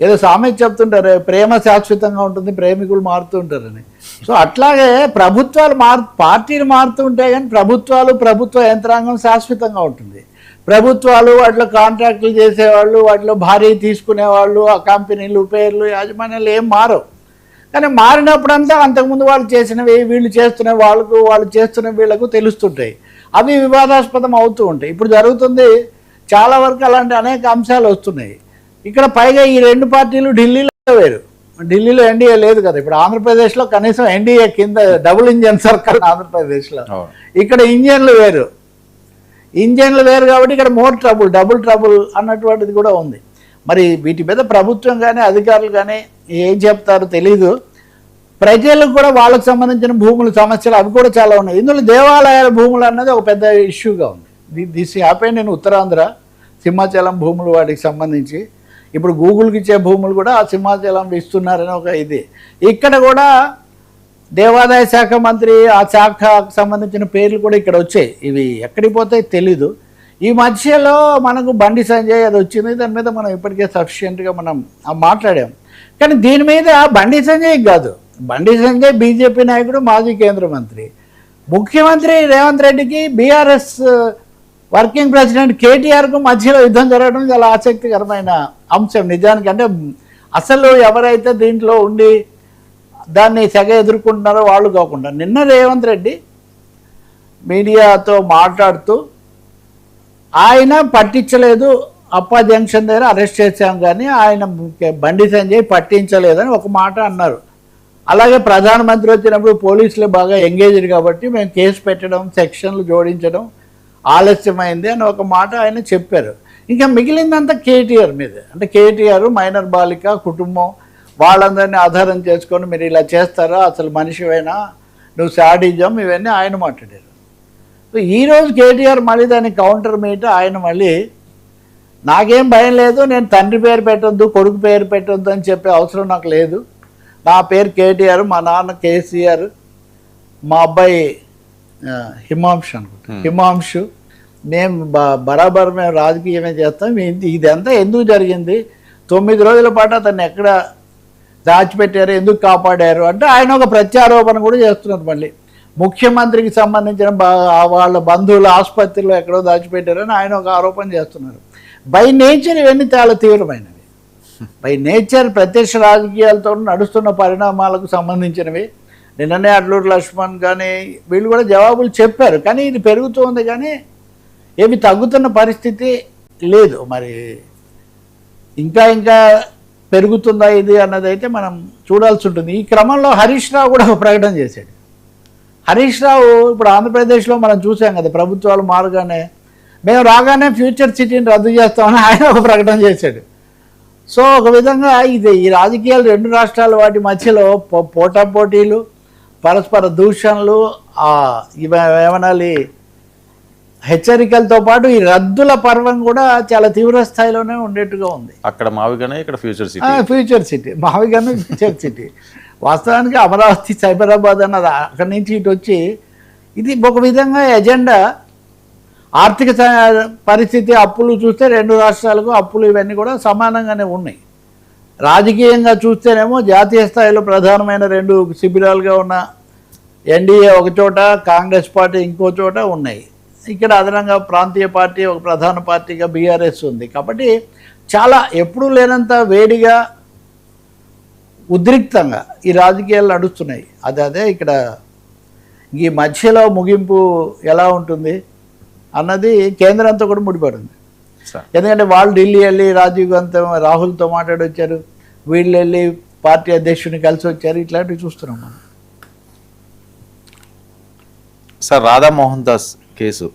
ఏదో సామెత చెప్తుంటారు, ప్రేమ శాశ్వతంగా ఉంటుంది, ప్రేమికులు మారుతూ ఉంటారని. సో అట్లాగే ప్రభుత్వాలు పార్టీలు మారుతూ ఉంటాయి, కానీ ప్రభుత్వ యంత్రాంగం శాశ్వతంగా ఉంటుంది. ప్రభుత్వాలు వాటిలో కాంట్రాక్టులు చేసేవాళ్ళు, వాటిలో భారీ తీసుకునేవాళ్ళు, ఆ కంపెనీలు పేర్లు యాజమాన్యాలు ఏం మారవు. కానీ మారినప్పుడంతా అంతకుముందు వాళ్ళు చేసినవి వీళ్ళు చేస్తున్న వాళ్ళు చేస్తున్న వీళ్ళకు తెలుస్తుంటాయి, అవి వివాదాస్పదం అవుతూ ఉంటాయి. ఇప్పుడు జరుగుతుంది చాలా వరకు అలాంటి అనేక అంశాలు వస్తున్నాయి. ఇక్కడ పైగా ఈ రెండు పార్టీలు ఢిల్లీలో వేరు, ఢిల్లీలో ఎన్డీఏ లేదు కదా. ఇప్పుడు ఆంధ్రప్రదేశ్లో కనీసం ఎన్డీఏ కింద డబుల్ ఇంజన్ సర్కార్ ఆంధ్రప్రదేశ్లో. ఇక్కడ ఇంజన్లు వేరు కాబట్టి ఇక్కడ డబుల్ ట్రబుల్ అన్నటువంటిది కూడా ఉంది. మరి వీటి మీద ప్రభుత్వం కానీ అధికారులు కానీ ఏం చెప్తారో తెలీదు. ప్రజలకు కూడా వాళ్ళకు సంబంధించిన భూముల సమస్యలు అవి కూడా చాలా ఉన్నాయి. ఇందులో దేవాలయాల భూములు అన్నది ఒక పెద్ద ఇష్యూగా ఉంది. దిస్ హ్యాపెండ్ నేను ఉత్తరాంధ్ర సింహాచలం భూములు వాటికి సంబంధించి. ఇప్పుడు గూగుల్కి ఇచ్చే భూములు కూడా ఆ సింహాచలం ఇస్తున్నారని ఒక ఇది. ఇక్కడ కూడా దేవాదాయ శాఖ మంత్రి ఆ శాఖకు సంబంధించిన పేర్లు కూడా ఇక్కడ వచ్చాయి. ఇవి ఎక్కడికి పోతాయి తెలీదు. ఈ మధ్యలో మనకు బండి సంజయ్ అది వచ్చింది, దాని మీద మనం ఇప్పటికే సఫిషియెంట్గా మనం మాట్లాడాం. కానీ దీని మీద బండి సంజయ్ కాదు, బండి సంజయ్ బీజేపీ నాయకుడు, మాజీ కేంద్ర మంత్రి. ముఖ్యమంత్రి రేవంత్ రెడ్డికి బీఆర్ఎస్ వర్కింగ్ ప్రెసిడెంట్ కేటీఆర్కు మధ్యలో యుద్ధం జరగడం చాలా ఆసక్తికరమైన అంశం నిజానికి. అంటే అసలు ఎవరైతే దీంట్లో ఉండి దాన్ని సెగ ఎదుర్కొంటున్నారో వాళ్ళు కాకుండా, నిన్న రేవంత్ రెడ్డి మీడియాతో మాట్లాడుతూ ఆయన పట్టించలేదు, అప్పా జంక్షన్ దగ్గర అరెస్ట్ చేశాం కానీ ఆయన బండి సంజయ్ పట్టించలేదని ఒక మాట అన్నారు. అలాగే ప్రధానమంత్రి వచ్చినప్పుడు పోలీసులు బాగా ఎంగేజ్డ్ కాబట్టి మేము కేసు పెట్టడం, సెక్షన్లు జోడించడం ఆలస్యమైంది అని ఒక మాట ఆయన చెప్పారు. ఇంకా మిగిలిందంతా కేటీఆర్ మీద. అంటే కేటీఆర్ మైనర్ బాలిక కుటుంబం వాళ్ళందరినీ ఆధారం చేసుకొని మీరు ఇలా చేస్తారా, అసలు మనిషివైనా, నువ్వు శాడిజం, ఇవన్నీ ఆయన మాట్లాడారు. సో ఈరోజు కేటీఆర్ మళ్ళీ దాన్ని కౌంటర్ మీట్ ఆయన మళ్ళీ నాకేం భయం లేదు, నేను తండ్రి పేరు పెట్టొద్దు, కొడుకు పేరు పెట్టొద్దు అని చెప్పే అవసరం నాకు లేదు, నా పేరు కేటీఆర్, మా నాన్న కేసీఆర్, మా అబ్బాయి హిమాంశు అనుకుంటా, హిమాంశు, మేము బరాబర్ మేము రాజకీయమే చేస్తాం. ఇదంతా ఎందుకు జరిగింది, 9 రోజుల పాటు అతన్ని ఎక్కడ దాచిపెట్టారు, ఎందుకు కాపాడారు అంటే ఆయన ఒక ప్రత్యారోపణ కూడా చేస్తున్నారు. మళ్ళీ ముఖ్యమంత్రికి సంబంధించిన వాళ్ళ బంధువుల ఆసుపత్రిలో ఎక్కడో దాచిపెట్టారని ఆయన ఒక ఆరోపణ చేస్తున్నారు. బై నేచర్ ఇవన్నీ చాలా తీవ్రమైనవి. బై నేచర్ ప్రత్యక్ష రాజకీయాలతో నడుస్తున్న పరిణామాలకు సంబంధించినవి. నిన్ననే అడ్లూరు లక్ష్మణ్ కానీ వీళ్ళు కూడా జవాబులు చెప్పారు. కానీ ఇది పెరుగుతోంది కానీ ఏమి తగ్గుతున్న పరిస్థితి లేదు. మరి ఇంకా పెరుగుతుందా ఇది అన్నదైతే మనం చూడాల్సి ఉంటుంది. ఈ క్రమంలో హరీష్ రావు కూడా ఒక ప్రకటన చేశాడు. హరీష్ రావు ఇప్పుడు ఆంధ్రప్రదేశ్లో మనం చూసాం కదా, ప్రభుత్వాలు మారగానే మేము రాగానే ఫ్యూచర్ సిటీని రద్దు చేస్తామని ఆయన ఒక ప్రకటన చేశాడు. సో ఒక విధంగా ఇది ఈ రాజకీయాలు రెండు రాష్ట్రాల వాటి మధ్యలో పోటాపోటీలు, పరస్పర దూషణలు, ఏమనాలి హెచ్చరికలతో పాటు ఈ రద్దుల పర్వం కూడా చాలా తీవ్ర స్థాయిలోనే ఉండేట్టుగా ఉంది. అక్కడ మావిగానే ఇక్కడ ఫ్యూచర్ సిటీ మావిగానే ఫ్యూచర్ సిటీ. వాస్తవానికి అమరావతి సైబరాబాద్ అన్నది అక్కడి నుంచి ఇటు వచ్చి ఇది ఒక విధంగా ఎజెండా. ఆర్థిక పరిస్థితి, అప్పులు చూస్తే రెండు రాష్ట్రాలకు అప్పులు ఇవన్నీ కూడా సమానంగానే ఉన్నాయి. రాజకీయంగా చూస్తేనేమో జాతీయ స్థాయిలో ప్రధానమైన రెండు శిబిరాలుగా ఉన్న ఎన్డీఏ ఒక చోట, కాంగ్రెస్ పార్టీ ఇంకో చోట ఉన్నాయి. ఇక్కడ అదనంగా ప్రాంతీయ పార్టీ ఒక ప్రధాన పార్టీగా బీఆర్ఎస్ ఉంది. కాబట్టి చాలా ఎప్పుడూ లేనంత వేడిగా, ఉద్రిక్తంగా ఈ రాజకీయాలు నడుస్తున్నాయి. అదే ఇక్కడ ఈ మధ్యలో ముగింపు ఎలా ఉంటుంది అన్నది కేంద్రంతో కూడా ముడిపడింది. ఎందుకంటే వాళ్ళు ఢిల్లీ వెళ్ళి రాహుల్తో మాట్లాడి వచ్చారు, వీళ్ళు వెళ్ళి పార్టీ అధ్యక్షుడిని కలిసి వచ్చారు. ఇట్లాంటివి చూస్తున్నాం మనం. Sir Radha Mohan Das case